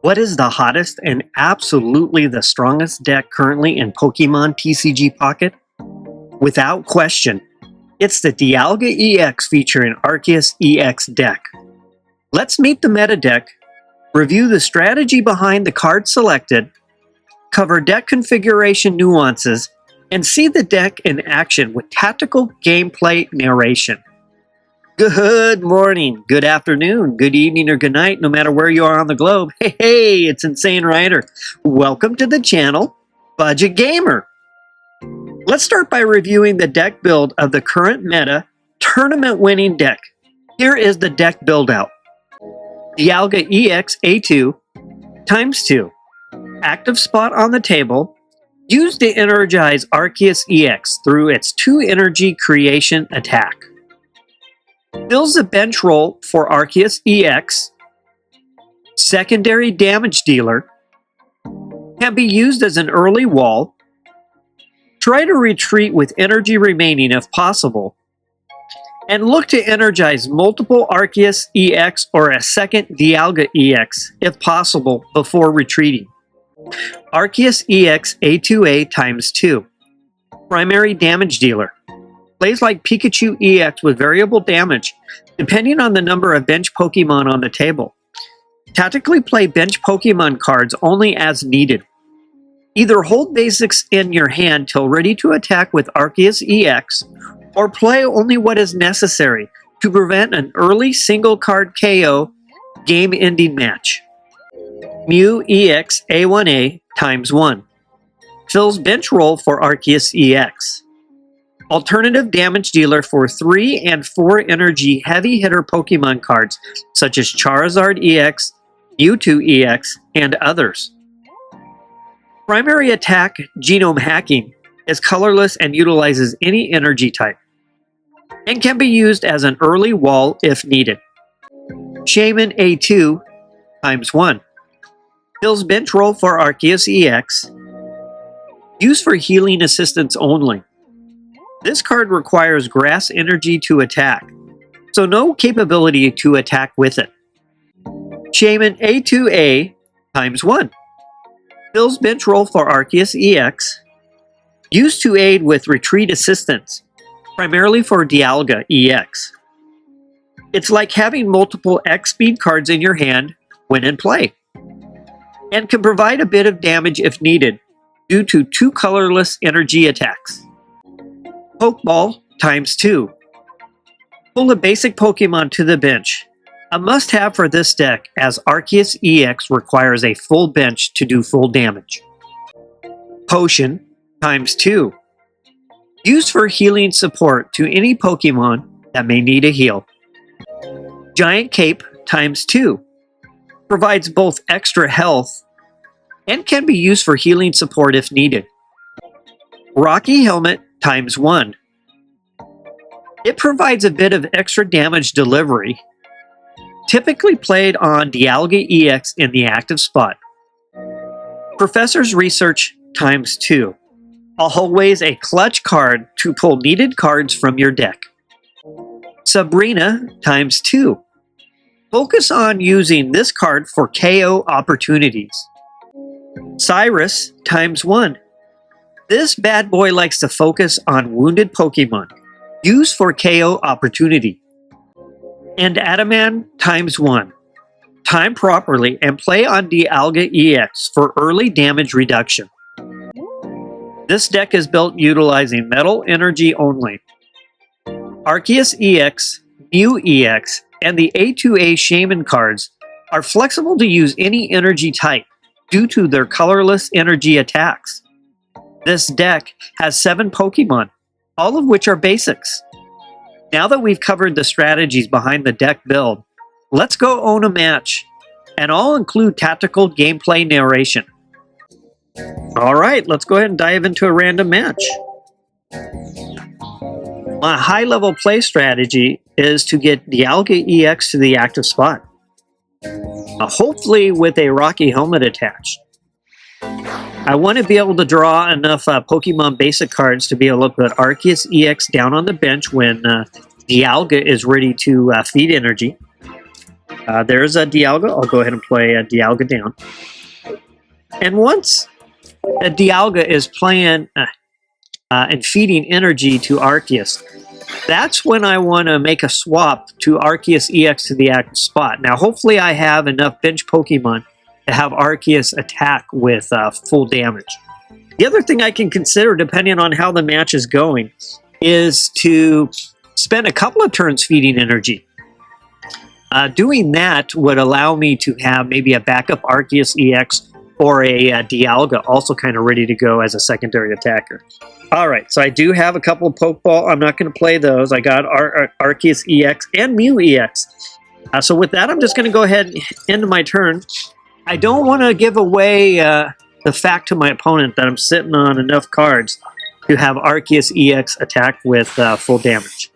What is the hottest and absolutely the strongest deck currently in Pokemon TCG Pocket? Without question, it's the Dialga EX featuring Arceus EX deck. Let's meet the meta deck, review the strategy behind the card selected, cover deck configuration nuances, and see the deck in action with tactical gameplay narration. Good morning, good afternoon, good evening, or good night, no matter where you are on the globe. Hey, it's Insane Rider. Welcome to the channel, Budget Gamer. Let's start by reviewing the deck build of the current meta tournament-winning deck. Here is the deck build-out. Dialga EX A2 ×2. Active spot on the table. Used to energize Arceus EX through its 2 energy creation attack. Fills the bench role for Arceus EX. Secondary damage dealer. Can be used as an early wall. Try to retreat with energy remaining if possible. And look to energize multiple Arceus EX or a second Dialga EX if possible before retreating. Arceus EX A2a ×2. Primary damage dealer. Plays like Pikachu EX with variable damage, depending on the number of bench Pokemon on the table. Tactically play bench Pokemon cards only as needed. Either hold basics in your hand till ready to attack with Arceus EX, or play only what is necessary to prevent an early single card KO game-ending match. Mew EX A1a ×1. Fills bench role for Arceus EX. Alternative damage dealer for 3 and 4 energy heavy hitter Pokemon cards such as Charizard EX, Mewtwo EX, and others. Primary attack genome hacking is colorless and utilizes any energy type, and can be used as an early wall if needed. Shaymin A2 ×1. Fills bench role for Arceus EX. Used for healing assistance only. This card requires grass energy to attack, so no capability to attack with it. Shaymin A2a ×1. Fills bench role for Arceus EX. Used to aid with retreat assistance, primarily for Dialga EX. It's like having multiple X-speed cards in your hand when in play, and can provide a bit of damage if needed due to 2 colorless energy attacks. Pokeball ×2. Pull the basic Pokemon to the bench. A must-have for this deck as Arceus EX requires a full bench to do full damage. Potion ×2. Used for healing support to any Pokemon that may need a heal. Giant Cape ×2. Provides both extra health and can be used for healing support if needed. Rocky Helmet ×1. It provides a bit of extra damage delivery, typically played on Dialga EX in the active spot. Professor's Research ×2. Always a clutch card to pull needed cards from your deck. Sabrina ×2. Focus on using this card for KO opportunities. Cyrus ×1. This bad boy likes to focus on wounded Pokemon, used for KO opportunity. And Adaman ×1. Time properly and play on Dialga EX for early damage reduction. This deck is built utilizing metal energy only. Arceus EX, Mew EX, and the A2a Shaymin cards are flexible to use any energy type due to their colorless energy attacks. This deck has 7 Pokemon, all of which are basics. Now that we've covered the strategies behind the deck build, let's go own a match, and I'll include tactical gameplay narration. Alright, let's go ahead and dive into a random match. My high-level play strategy is to get Dialga EX to the active spot, hopefully with a Rocky Helmet attached. I want to be able to draw enough Pokemon basic cards to be able to put Arceus EX down on the bench when Dialga is ready to feed energy. There's a Dialga. I'll go ahead and play a Dialga down. And once a Dialga is playing and feeding energy to Arceus, that's when I want to make a swap to Arceus EX to the active spot. Now, hopefully I have enough bench Pokemon to have Arceus attack with full damage. The other thing I can consider, depending on how the match is going, is to spend a couple of turns feeding energy. Doing that would allow me to have maybe a backup Arceus EX or a Dialga also kind of ready to go as a secondary attacker. Alright, so I do have a couple of Pokeball. I'm not going to play those. I got Arceus EX and Mew EX. So with that, I'm just going to go ahead and end my turn. I don't want to give away the fact to my opponent that I'm sitting on enough cards to have Arceus EX attack with full damage.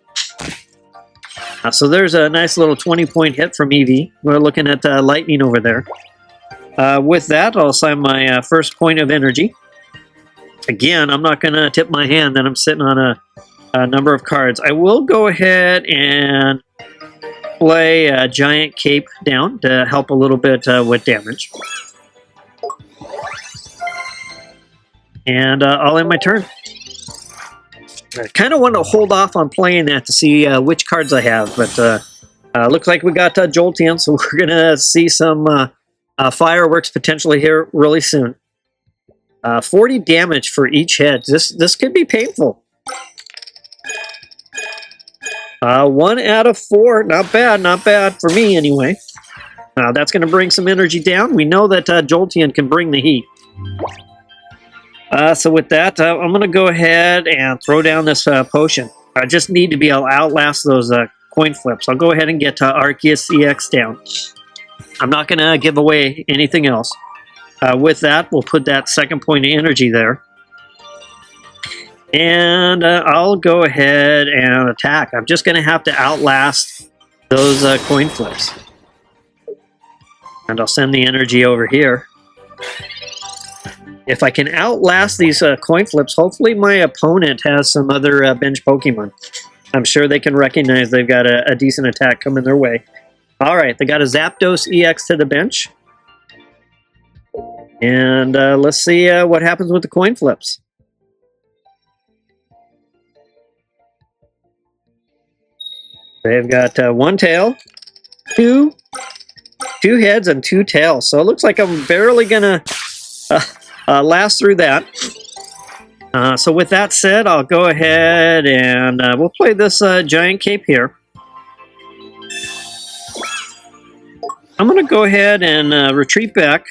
So there's a nice little 20-point hit from Eevee. We're looking at Lightning over there. With that, I'll assign my first point of energy. Again, I'm not going to tip my hand that I'm sitting on a number of cards. I will go ahead and play a Giant Cape down to help a little bit with damage. And I'll end my turn. I kind of want to hold off on playing that to see which cards I have, but looks like we got Jolteon, so we're going to see some fireworks potentially here really soon. 40 damage for each hit. This could be painful. 1 out of 4. Not bad for me anyway. That's going to bring some energy down. We know that Jolteon can bring the heat. So with that, I'm going to go ahead and throw down this potion. I just need to be able to outlast those coin flips. I'll go ahead and get Arceus EX down. I'm not going to give away anything else. With that, we'll put that second point of energy there. And I'll go ahead and attack. I'm just going to have to outlast those coin flips. And I'll send the energy over here. If I can outlast these coin flips, hopefully my opponent has some other bench Pokemon. I'm sure they can recognize they've got a decent attack coming their way. Alright, they got a Zapdos EX to the bench. And let's see what happens with the coin flips. They've got one tail, two heads, and 2 tails. So it looks like I'm barely going to last through that. So with that said, I'll go ahead and we'll play this Giant Cape here. I'm going to go ahead and retreat back.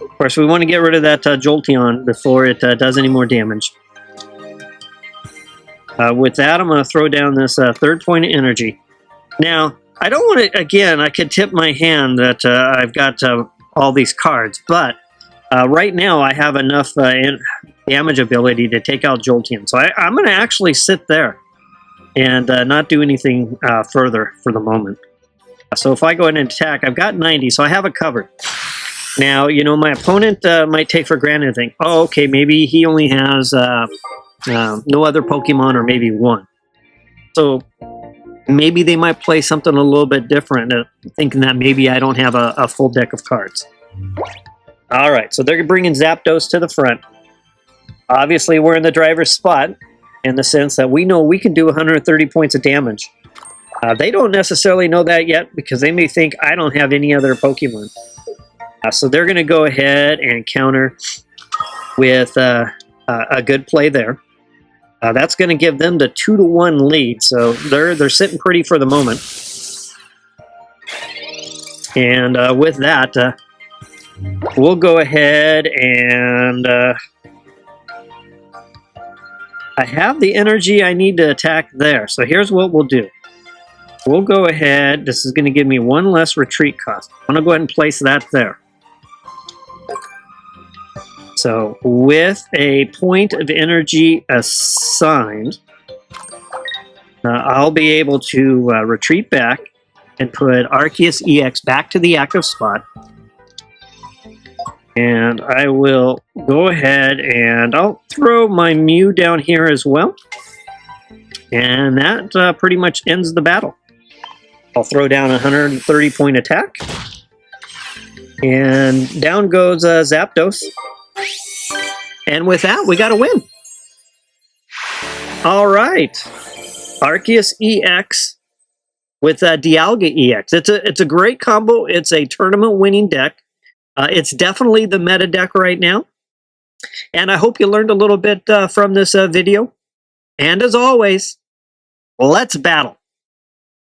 Of course, we want to get rid of that Jolteon before it does any more damage. With that, I'm going to throw down this third point of energy. Now, I don't want to, again, I could tip my hand that I've got all these cards, but right now I have enough damage ability to take out Jolteon. So I'm going to actually sit there and not do anything further for the moment. So if I go ahead and attack, I've got 90, so I have it covered. Now, you know, my opponent might take for granted and think, oh, okay, maybe he only has no other Pokemon or maybe one. So maybe they might play something a little bit different, thinking that maybe I don't have a full deck of cards. All right, so they're bringing Zapdos to the front. Obviously, we're in the driver's spot in the sense that we know we can do 130 points of damage. They don't necessarily know that yet because they may think I don't have any other Pokemon. So they're going to go ahead and counter with a good play there. That's going to give them the 2-to-1 lead, so they're sitting pretty for the moment. And with that, we'll go ahead and I have the energy I need to attack there. So here's what we'll do. We'll go ahead. This is going to give me one less retreat cost. I'm going to go ahead and place that there. So with a point of energy assigned, I'll be able to retreat back and put Arceus EX back to the active spot. And I will go ahead and I'll throw my Mew down here as well. And that pretty much ends the battle. I'll throw down a 130-point attack. And down goes Zapdos. And with that, we got a win. All right. Arceus EX with Dialga EX. It's a great combo. It's a tournament-winning deck. It's definitely the meta deck right now. And I hope you learned a little bit from this video. And as always, let's battle.